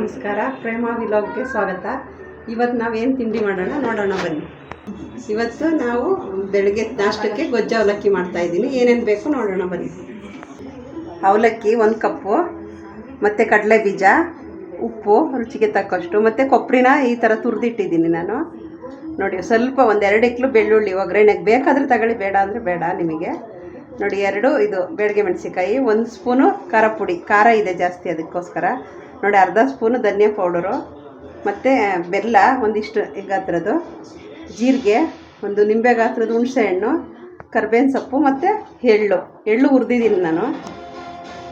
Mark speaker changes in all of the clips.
Speaker 1: ನಮಸ್ಕಾರ, ಪ್ರೇಮ ವಿಲಾಗ್ಗೆ ಸ್ವಾಗತ. ಇವತ್ತು ನಾವೇನು ತಿಂಡಿ ಮಾಡೋಣ ನೋಡೋಣ ಬನ್ನಿ. ಇವತ್ತು ನಾವು ಬೆಳಗ್ಗೆ ನಾಷ್ಟಕ್ಕೆ ಗೊಜ್ಜು ಅವಲಕ್ಕಿ ಮಾಡ್ತಾಯಿದ್ದೀನಿ. ಏನೇನು ಬೇಕು ನೋಡೋಣ ಬನ್ನಿ. ಅವಲಕ್ಕಿ 1 ಕಪ್ಪು, ಮತ್ತು ಕಡಲೆ ಬೀಜ, ಉಪ್ಪು ರುಚಿಗೆ ತಕ್ಕಷ್ಟು, ಮತ್ತು ಕೊಬ್ಬರಿನ ಈ ಥರ ತುರಿದಿಟ್ಟಿದ್ದೀನಿ ನಾನು. ನೋಡಿ, ಸ್ವಲ್ಪ 1-2 ಇಕ್ಲು ಬೆಳ್ಳುಳ್ಳಿ ಒಗ್ಗರಣೆಗೆ ಬೇಕಾದರೆ ತಗೊಳ್ಳಿ, ಬೇಡ ಅಂದರೆ ಬೇಡ ನಿಮಗೆ. ನೋಡಿ, 2 ಇದು ಬೆಳಗ್ಗೆ ಮೆಣಸಿಕಾಯಿ, 1 ಸ್ಪೂನು ಖಾರ ಪುಡಿ, ಖಾರ ಇದೆ ಜಾಸ್ತಿ ಅದಕ್ಕೋಸ್ಕರ. ನೋಡಿ, ಅರ್ಧ ಸ್ಪೂನು ಧನಿಯಾ ಪೌಡರು, ಮತ್ತು ಬೆಲ್ಲ ಒಂದಿಷ್ಟು ಗಾತ್ರದ್ದು, ಜೀರಿಗೆ, 1 ನಿಂಬೆ ಗಾತ್ರದ ಹುಣಸೆ ಹಣ್ಣು, ಕರ್ಬೇವಿನ ಸೊಪ್ಪು, ಮತ್ತು ಎಳ್ಳು ಹುರಿದಿದ್ದೀನಿ ನಾನು.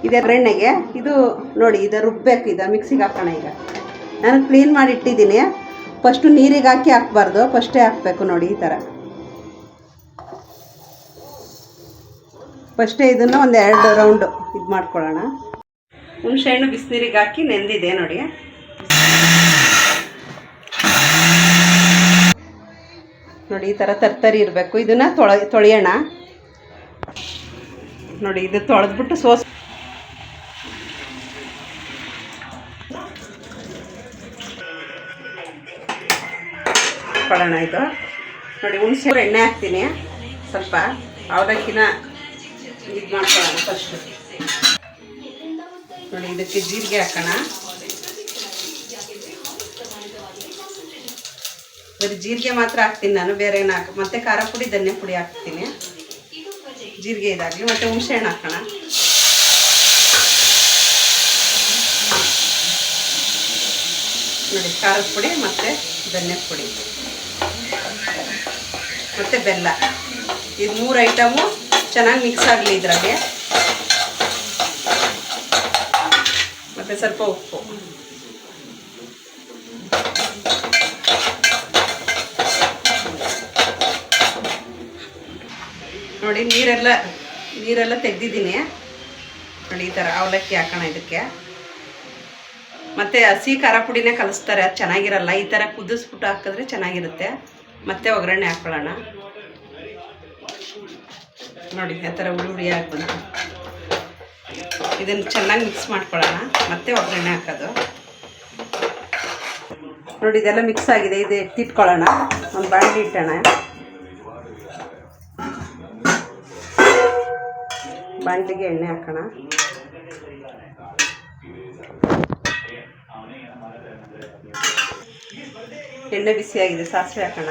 Speaker 1: ಇದೆ ಎಣ್ಣೆಗೆ. ಇದು ನೋಡಿ, ಇದು ರುಬ್ಬೇಕು, ಇದು ಮಿಕ್ಸಿಗೆ ಹಾಕೋಣ. ಈಗ ನಾನು ಕ್ಲೀನ್ ಮಾಡಿ ಇಟ್ಟಿದ್ದೀನಿ. ಫಸ್ಟು ನೀರಿಗೆ ಹಾಕಬಾರ್ದು, ಫಸ್ಟೇ ಹಾಕಬೇಕು. ನೋಡಿ, ಈ ಥರ ಫಸ್ಟೇ ಇದನ್ನು 1-2 ರೌಂಡು ಇದು ಮಾಡ್ಕೊಳ್ಳೋಣ. ಹುಣಸೆ ಹಣ್ಣು ಬಿಸಿನೀರಿಗೆ ಹಾಕಿ ನೆಂದಿದೆ ನೋಡಿ. ನೋಡಿ, ಈ ಥರ ತರ್ತರಿ ಇರಬೇಕು. ಇದನ್ನು ತೊಳೆಯೋಣ. ನೋಡಿ, ಇದು ತೊಳೆದ್ಬಿಟ್ಟು ಕೊಡೋಣ. ಇದು ನೋಡಿ, ಹುಣಸೆ ಎಣ್ಣೆ ಹಾಕ್ತೀನಿ ಸ್ವಲ್ಪ. ಅವಲಕ್ಕಿನ ಇದು ಮಾಡ್ಕೊಳ್ಳೋಣ ಫಸ್ಟು. ನೋಡಿ, ಇದಕ್ಕೆ ಜೀರಿಗೆ ಹಾಕೋಣ. ಬರೀ ಜೀರಿಗೆ ಮಾತ್ರ ಹಾಕ್ತೀನಿ ನಾನು, ಬೇರೆ ಏನು ಮತ್ತು ಖಾರ ಪುಡಿ, ಧನಿಯಾ ಪುಡಿ ಹಾಕ್ತೀನಿ. ಜೀರಿಗೆ ಇದಾಗಲಿ. ಮತ್ತು ಹುಣಸೆ ಹಣ್ಣು ಹಾಕೋಣ. ನೋಡಿ, ಖಾರದ ಪುಡಿ ಮತ್ತು ಧನಿಯಾ ಪುಡಿ ಮತ್ತು ಬೆಲ್ಲ, ಇದು 3 ಐಟಮು ಚೆನ್ನಾಗಿ ಮಿಕ್ಸ್ ಆಗಲಿ ಇದರಲ್ಲಿ. ಮತ್ತು ಸ್ವಲ್ಪ ಉಪ್ಪು. ನೋಡಿ, ನೀರೆಲ್ಲ ತೆಗೆದಿದ್ದೀನಿ. ನೋಡಿ, ಈ ಥರ ಅವಲಕ್ಕಿ ಹಾಕೋಣ ಇದಕ್ಕೆ. ಮತ್ತು ಹಸಿ ಖಾರ ಪುಡಿನೇ ಕಲಿಸ್ತಾರೆ, ಅದು ಚೆನ್ನಾಗಿರಲ್ಲ. ಈ ಥರ ಕುದಿಸ್ಬಿಟ್ಟು ಹಾಕಿದ್ರೆ ಚೆನ್ನಾಗಿರುತ್ತೆ. ಮತ್ತೆ ಒಗ್ಗರಣೆ ಹಾಕ್ಕೊಳ್ಳೋಣ. ನೋಡಿ, ಆ ಥರ ಹುಳಿ ಬಂತು. ಇದನ್ನು ಚೆನ್ನಾಗಿ ಮಿಕ್ಸ್ ಮಾಡ್ಕೊಳ್ಳೋಣ. ಮತ್ತೆ ಒಗ್ಗರಣೆ ಹಾಕೋದು. ನೋಡಿ, ಇದೆಲ್ಲ ಮಿಕ್ಸ್ ಆಗಿದೆ. ಇದು ಎತ್ತಿಟ್ಕೊಳ್ಳೋಣ. ಒಂದು ಬಾಣಲಿ ಇಟ್ಟೋಣ. ಬಾಣಲಿಗೆ ಎಣ್ಣೆ ಹಾಕೋಣ. ಎಣ್ಣೆ ಬಿಸಿಯಾಗಿದೆ, ಸಾಸಿವೆ ಹಾಕೋಣ.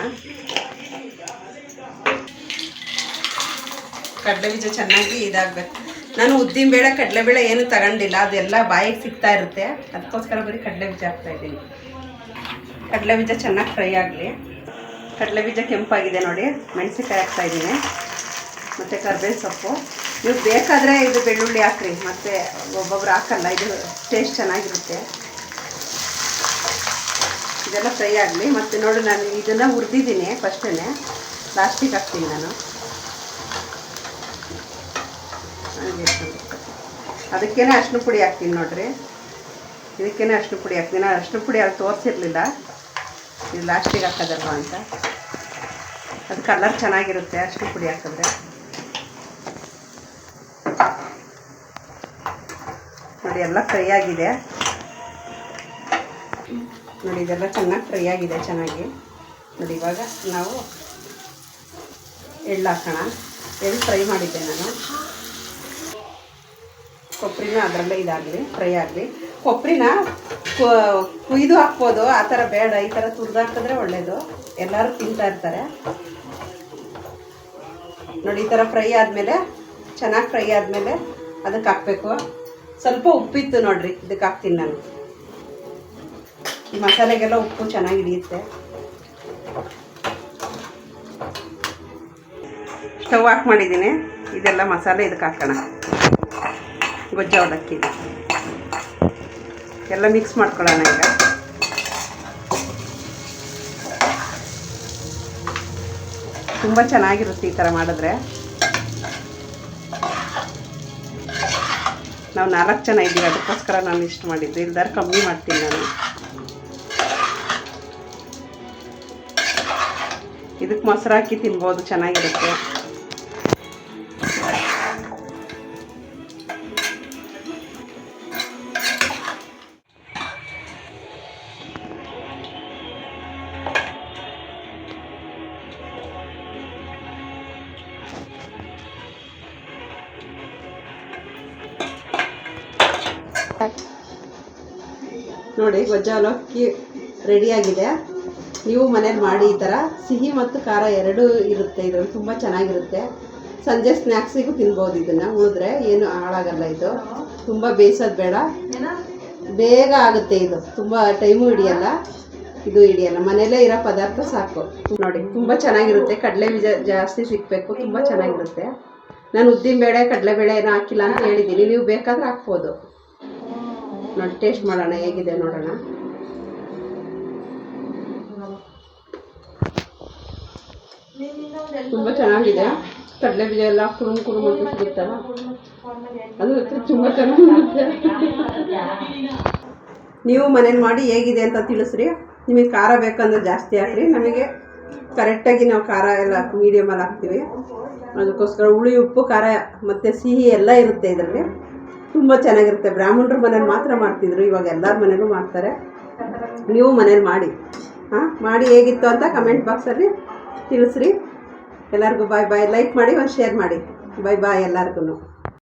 Speaker 1: ಕಡಲೆಬೀಜ ಚೆನ್ನಾಗಿ ಇದಾಗಬೇಕು. ನಾನು ಉದ್ದಿನಬೇಳೆ ಕಡಲೆಬೇಳೆ ಏನು ತಗೊಂಡಿಲ್ಲ, ಅದೆಲ್ಲ ಬಾಯಿಗೆ ಸಿಗ್ತಾ ಇರುತ್ತೆ. ಅದಕ್ಕೋಸ್ಕರ ಬರೀ ಕಡಲೆಬೀಜ ಹಾಕ್ತಾಯಿದ್ದೀನಿ. ಕಡಲೆಬೀಜ ಚೆನ್ನಾಗಿ ಫ್ರೈ ಆಗಲಿ. ಕಡಲೆಬೀಜ ಕೆಂಪಾಗಿದೆ ನೋಡಿ. ಮೆಣಸಿನ್ಕಾಯಿ ಹಾಕ್ತಾಯಿದ್ದೀನಿ, ಮತ್ತು ಕರ್ಬೇವಿನ ಸೊಪ್ಪು. ನೀವು ಬೇಕಾದರೆ ಇದು ಬೆಳ್ಳುಳ್ಳಿ ಹಾಕ್ರಿ, ಮತ್ತು ಒಬ್ಬೊಬ್ರು ಹಾಕಲ್ಲ, ಇದು ಟೇಸ್ಟ್ ಚೆನ್ನಾಗಿರುತ್ತೆ. ಇದೆಲ್ಲ ಫ್ರೈ ಆಗಲಿ. ಮತ್ತು ನೋಡಿ, ನಾನು ಇದನ್ನು ಹುರಿದಿದ್ದೀನಿ ಫಸ್ಟೇ, ಲಾಸ್ಟಿಗೆ ಹಾಕ್ತೀನಿ ನಾನು. ಅದಕ್ಕೇನೆ ಅರಿಶಿನ ಪುಡಿ ಹಾಕ್ತೀನಿ ನೋಡ್ರಿ. ಇದಕ್ಕೇನೆ ಅರಿಶಿನ ಪುಡಿ ಹಾಕ್ತೀನಿ. ನಾನು ಅರಿಶಿನ ಪುಡಿ ಅಲ್ಲಿ ತೋರಿಸಿರ್ಲಿಲ್ಲ, ಇದು ಲಾಸ್ಟಿಗೆ ಹಾಕೋದಲ್ವ ಅಂತ. ಅದು ಕಲರ್ ಚೆನ್ನಾಗಿರುತ್ತೆ ಅರಿಶಿನ ಪುಡಿ ಹಾಕಿದ್ರೆ. ನೋಡಿ, ಎಲ್ಲ ಫ್ರೈ ಆಗಿದೆ. ನೋಡಿ, ಇದೆಲ್ಲ ಚೆನ್ನಾಗಿ ಫ್ರೈ ಆಗಿದೆ ಚೆನ್ನಾಗಿ. ನೋಡಿ, ಇವಾಗ ನಾವು ಎಳ್ಳು ಹಾಕೋಣ. ಎಳ್ಳು ಫ್ರೈ ಮಾಡಿದ್ದೆ ನಾನು. ಕೊಬ್ಬರಿನ ಅದರಲ್ಲೇ ಇದಾಗಲಿ, ಫ್ರೈ ಆಗಲಿ. ಕೊಬ್ಬರಿನ ಕುಯ್ದು ಹಾಕ್ಬೋದು, ಆ ಥರ ಬೇಡ. ಈ ಥರ ತುರಿದು ಹಾಕಿದ್ರೆ ಒಳ್ಳೆಯದು, ಎಲ್ಲರೂ ತಿಂತಾ ಇರ್ತಾರೆ. ನೋಡಿ, ಈ ಥರ ಫ್ರೈ ಆದಮೇಲೆ, ಚೆನ್ನಾಗಿ ಫ್ರೈ ಆದಮೇಲೆ ಅದಕ್ಕೆ ಹಾಕಬೇಕು. ಸ್ವಲ್ಪ ಉಪ್ಪಿತ್ತು ನೋಡಿರಿ, ಇದಕ್ಕೆ ಹಾಕ್ತೀನಿ ನಾನು. ಈ ಮಸಾಲೆಗೆಲ್ಲ ಉಪ್ಪು ಚೆನ್ನಾಗಿ ಹಿಡಿಯುತ್ತೆ. ಸ್ಟವ್ ಆಫ್ ಮಾಡಿದ್ದೀನಿ. ಇದೆಲ್ಲ ಮಸಾಲೆ ಇದಕ್ಕೆ ಹಾಕೋಣ. ಗೊಜ್ಜು ಅವಲಕ್ಕಿ ಎಲ್ಲ ಮಿಕ್ಸ್ ಮಾಡ್ಕೊಳ್ಳೋಣ. ಈಗ ತುಂಬ ಚೆನ್ನಾಗಿರುತ್ತೆ ಈ ಥರ ಮಾಡಿದ್ರೆ. ನಾವು 4 ಜನ ಇದ್ದೀವಿ, ಅದಕ್ಕೋಸ್ಕರ ನಾನು ಇಷ್ಟು ಮಾಡಿದ್ದು. ಇಲ್ದಾರ ಕಮ್ಮಿ ಮಾಡ್ತೀನಿ ನಾನು. ಇದಕ್ಕೆ ಮೊಸರು ಹಾಕಿ ತಿನ್ಬೋದು, ಚೆನ್ನಾಗಿರುತ್ತೆ. ನೋಡಿ ಗೊಜ್ಜು ಅವಲಕ್ಕಿ ರೆಡಿಯಾಗಿದೆ. ನೀವು ಮನೇಲಿ ಮಾಡಿ. ಈ ಥರ ಸಿಹಿ ಮತ್ತು ಖಾರ ಎರಡೂ ಇರುತ್ತೆ ಇದರಲ್ಲಿ, ತುಂಬ ಚೆನ್ನಾಗಿರುತ್ತೆ. ಸಂಜೆ ಸ್ನ್ಯಾಕ್ಸಿಗೂ ತಿನ್ಬೋದು ಇದನ್ನು, ಉಳಿದ್ರೆ ಏನು ಹಾಳಾಗಲ್ಲ. ಇದು ತುಂಬ ಬೇಯಿಸೋದು ಬೇಡ, ಬೇಗ ಆಗುತ್ತೆ. ಇದು ತುಂಬ ಟೈಮು ಹಿಡಿಯಲ್ಲ, ಇದು ಹಿಡಿಯಲ್ಲ. ಮನೆಯಲ್ಲೇ ಇರೋ ಪದಾರ್ಥ ಸಾಕು. ನೋಡಿ ತುಂಬ ಚೆನ್ನಾಗಿರುತ್ತೆ. ಕಡಲೆ ಬೀಜ ಜಾಸ್ತಿ ಸಿಗಬೇಕು, ತುಂಬ ಚೆನ್ನಾಗಿರುತ್ತೆ. ನಾನು ಉದ್ದಿನಬೇಳೆ ಕಡಲೆಬೇಳೆ ಏನೂ ಹಾಕಿಲ್ಲ ಅಂತ ಹೇಳಿದ್ದೀನಿ, ನೀವು ಬೇಕಾದ್ರೆ ಹಾಕ್ಬೋದು. ನೋಡಿ ಟೇಸ್ಟ್ ಮಾಡೋಣ ಹೇಗಿದೆ ನೋಡೋಣ. ತುಂಬ ಚೆನ್ನಾಗಿದೆ. ಕಡಲೆ ಬೀಜ ಎಲ್ಲ ಕುರುಮ್ ಕುರುಮ್ ಅಂತ ಸಿಗುತ್ತಲ್ಲ, ಅದು ತುಂಬ ಚೆನ್ನಾಗಿರುತ್ತೆ. ನೀವು ಮನೇಲಿ ಮಾಡಿ ಹೇಗಿದೆ ಅಂತ ತಿಳಿಸ್ರಿ. ನಿಮಗೆ ಖಾರ ಬೇಕಂದ್ರೆ ಜಾಸ್ತಿ ಹಾಕ್ರಿ. ನಮಗೆ ಕರೆಕ್ಟಾಗಿ ನಾವು ಖಾರ ಎಲ್ಲ ಮೀಡಿಯಮಲ್ಲಿ ಹಾಕ್ತೀವಿ. ಅದಕ್ಕೋಸ್ಕರ ಹುಳಿ ಉಪ್ಪು ಖಾರ ಮತ್ತು ಸಿಹಿ ಎಲ್ಲ ಇರುತ್ತೆ ಇದರಲ್ಲಿ. ತುಂಬ ಚೆನ್ನಾಗಿರುತ್ತೆ. ಬ್ರಾಹ್ಮಣರು ಮನೇಲಿ ಮಾತ್ರ ಮಾಡ್ತಿದ್ರು, ಇವಾಗ ಎಲ್ಲರ ಮನೇಲೂ ಮಾಡ್ತಾರೆ. ನೀವು ಮನೇಲಿ ಮಾಡಿ. ಮಾಡಿ ಹೇಗಿತ್ತು ಅಂತ ಕಮೆಂಟ್ ಬಾಕ್ಸಲ್ಲಿ ತಿಳಿಸ್ರಿ. ಎಲ್ಲರಿಗೂ ಬಾಯ್ ಬಾಯ್. ಲೈಕ್ ಮಾಡಿ, ಒಂದು ಶೇರ್ ಮಾಡಿ. ಬಾಯ್ ಬಾಯ್ ಎಲ್ಲರಿಗೂ.